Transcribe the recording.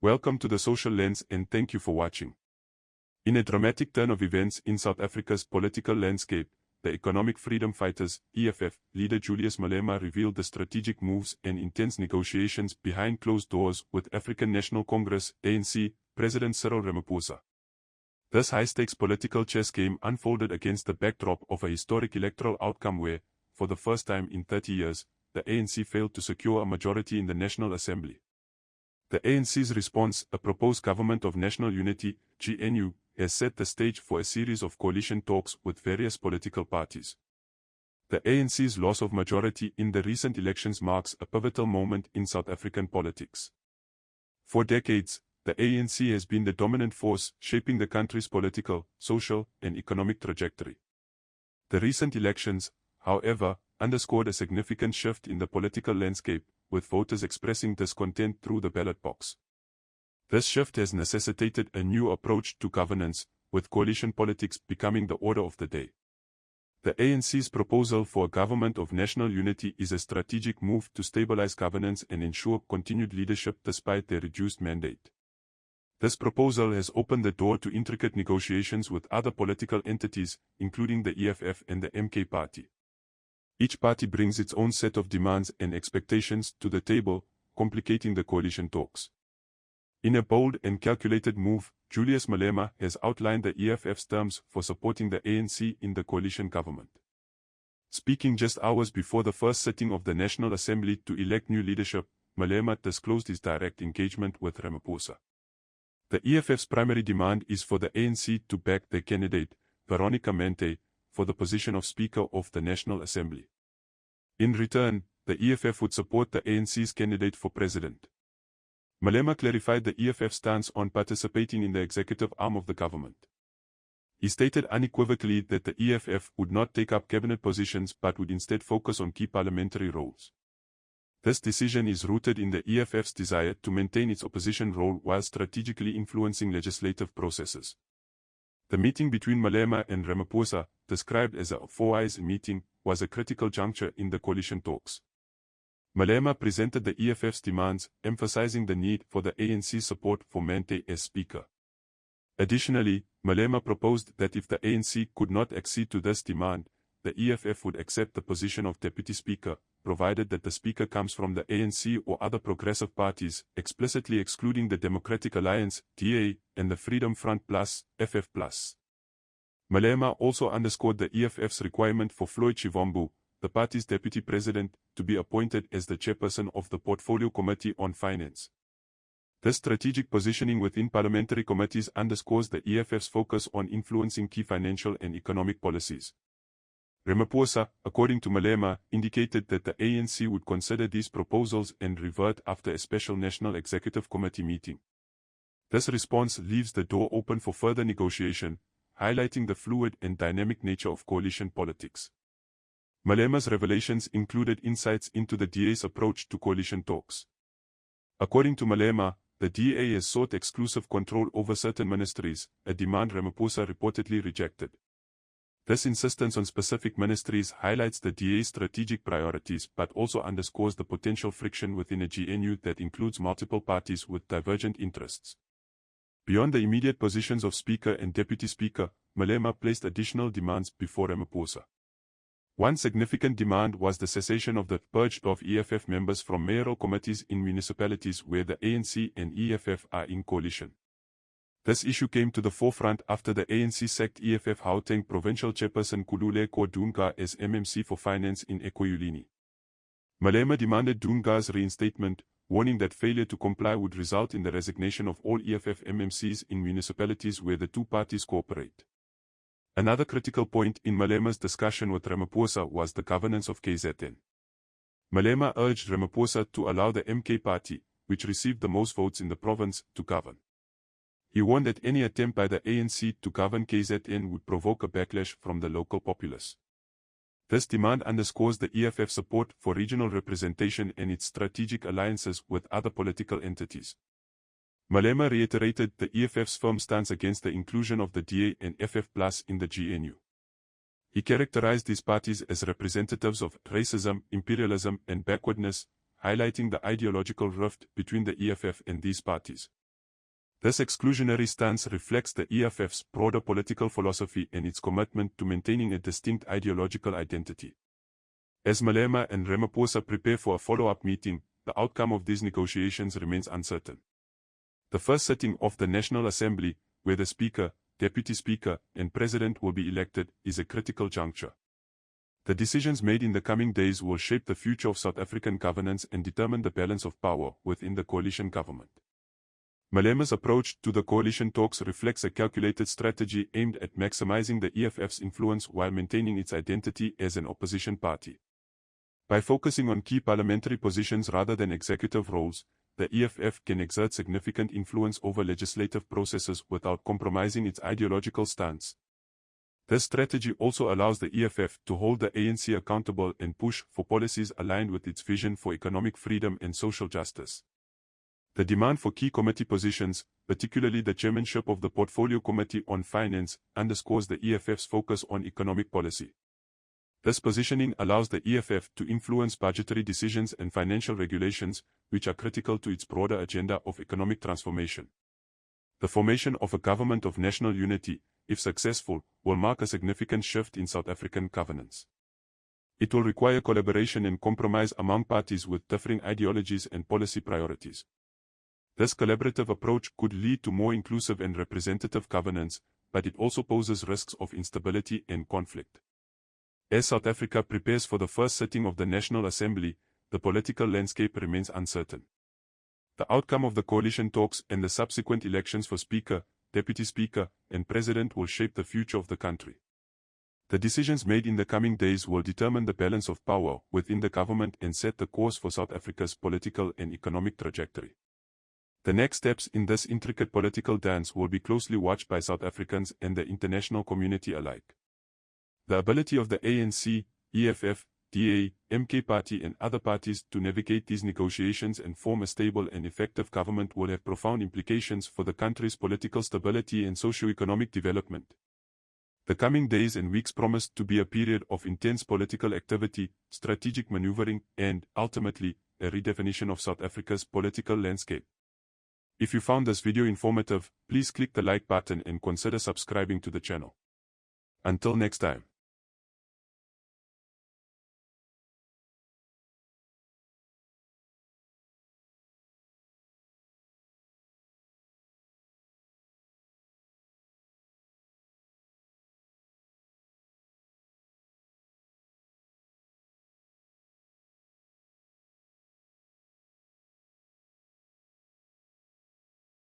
Welcome to the Social Lens and thank you for watching. In a dramatic turn of events in South Africa's political landscape, the Economic Freedom Fighters, EFF, leader Julius Malema revealed the strategic moves and intense negotiations behind closed doors with African National Congress, ANC, President Cyril Ramaphosa. This high-stakes political chess game unfolded against the backdrop of a historic electoral outcome where, for the first time in 30 years, the ANC failed to secure a majority in the National Assembly. The ANC's response, a proposed Government of National Unity, GNU, has set the stage for a series of coalition talks with various political parties. The ANC's loss of majority in the recent elections marks a pivotal moment in South African politics. For decades, the ANC has been the dominant force shaping the country's political, social, and economic trajectory. The recent elections, however, underscored a significant shift in the political landscape, with voters expressing discontent through the ballot box. This shift has necessitated a new approach to governance, with coalition politics becoming the order of the day. The ANC's proposal for a government of national unity is a strategic move to stabilize governance and ensure continued leadership despite their reduced mandate. This proposal has opened the door to intricate negotiations with other political entities, including the EFF and the MK party. Each party brings its own set of demands and expectations to the table, complicating the coalition talks. In a bold and calculated move, Julius Malema has outlined the EFF's terms for supporting the ANC in the coalition government. Speaking just hours before the first sitting of the National Assembly to elect new leadership, Malema disclosed his direct engagement with Ramaphosa. The EFF's primary demand is for the ANC to back their candidate, Veronica Mente, for the position of Speaker of the National Assembly. In return, the EFF would support the ANC's candidate for president. Malema clarified the EFF's stance on participating in the executive arm of the government. He stated unequivocally that the EFF would not take up cabinet positions but would instead focus on key parliamentary roles. This decision is rooted in the EFF's desire to maintain its opposition role while strategically influencing legislative processes. The meeting between Malema and Ramaphosa, described as a four-eyes meeting, was a critical juncture in the coalition talks. Malema presented the EFF's demands, emphasizing the need for the ANC's support for Mente as Speaker. Additionally, Malema proposed that if the ANC could not accede to this demand, the EFF would accept the position of Deputy Speaker, provided that the Speaker comes from the ANC or other progressive parties, explicitly excluding the Democratic Alliance, DA, and the Freedom Front Plus, FF+. Malema also underscored the EFF's requirement for Floyd Shivambu, the party's deputy president, to be appointed as the chairperson of the Portfolio Committee on Finance. This strategic positioning within parliamentary committees underscores the EFF's focus on influencing key financial and economic policies. Ramaphosa, according to Malema, indicated that the ANC would consider these proposals and revert after a special National Executive Committee meeting. This response leaves the door open for further negotiation, highlighting the fluid and dynamic nature of coalition politics. Malema's revelations included insights into the DA's approach to coalition talks. According to Malema, the DA has sought exclusive control over certain ministries, a demand Ramaphosa reportedly rejected. This insistence on specific ministries highlights the DA's strategic priorities but also underscores the potential friction within a GNU that includes multiple parties with divergent interests. Beyond the immediate positions of Speaker and Deputy Speaker, Malema placed additional demands before Ramaphosa. One significant demand was the cessation of the purge of EFF members from mayoral committees in municipalities where the ANC and EFF are in coalition. This issue came to the forefront after the ANC sacked EFF Gauteng provincial chairperson Khululeko Dunga as MMC for Finance in Ekhayelitsha. Malema demanded Dunga's reinstatement, warning that failure to comply would result in the resignation of all EFF MMCs in municipalities where the two parties cooperate. Another critical point in Malema's discussion with Ramaphosa was the governance of KZN. Malema urged Ramaphosa to allow the MK party, which received the most votes in the province, to govern. He warned that any attempt by the ANC to govern KZN would provoke a backlash from the local populace. This demand underscores the EFF's support for regional representation and its strategic alliances with other political entities. Malema reiterated the EFF's firm stance against the inclusion of the DA and FF+ in the GNU. He characterized these parties as representatives of racism, imperialism, and backwardness, highlighting the ideological rift between the EFF and these parties. This exclusionary stance reflects the EFF's broader political philosophy and its commitment to maintaining a distinct ideological identity. As Malema and Ramaphosa prepare for a follow-up meeting, the outcome of these negotiations remains uncertain. The first sitting of the National Assembly, where the Speaker, Deputy Speaker, and President will be elected, is a critical juncture. The decisions made in the coming days will shape the future of South African governance and determine the balance of power within the coalition government. Malema's approach to the coalition talks reflects a calculated strategy aimed at maximizing the EFF's influence while maintaining its identity as an opposition party. By focusing on key parliamentary positions rather than executive roles, the EFF can exert significant influence over legislative processes without compromising its ideological stance. This strategy also allows the EFF to hold the ANC accountable and push for policies aligned with its vision for economic freedom and social justice. The demand for key committee positions, particularly the chairmanship of the Portfolio Committee on Finance, underscores the EFF's focus on economic policy. This positioning allows the EFF to influence budgetary decisions and financial regulations, which are critical to its broader agenda of economic transformation. The formation of a government of national unity, if successful, will mark a significant shift in South African governance. It will require collaboration and compromise among parties with differing ideologies and policy priorities. This collaborative approach could lead to more inclusive and representative governance, but it also poses risks of instability and conflict. As South Africa prepares for the first sitting of the National Assembly, the political landscape remains uncertain. The outcome of the coalition talks and the subsequent elections for Speaker, Deputy Speaker, and President will shape the future of the country. The decisions made in the coming days will determine the balance of power within the government and set the course for South Africa's political and economic trajectory. The next steps in this intricate political dance will be closely watched by South Africans and the international community alike. The ability of the ANC, EFF, DA, MK Party and other parties to navigate these negotiations and form a stable and effective government will have profound implications for the country's political stability and socio-economic development. The coming days and weeks promise to be a period of intense political activity, strategic maneuvering, and, ultimately, a redefinition of South Africa's political landscape. If you found this video informative, please click the like button and consider subscribing to the channel. Until next time.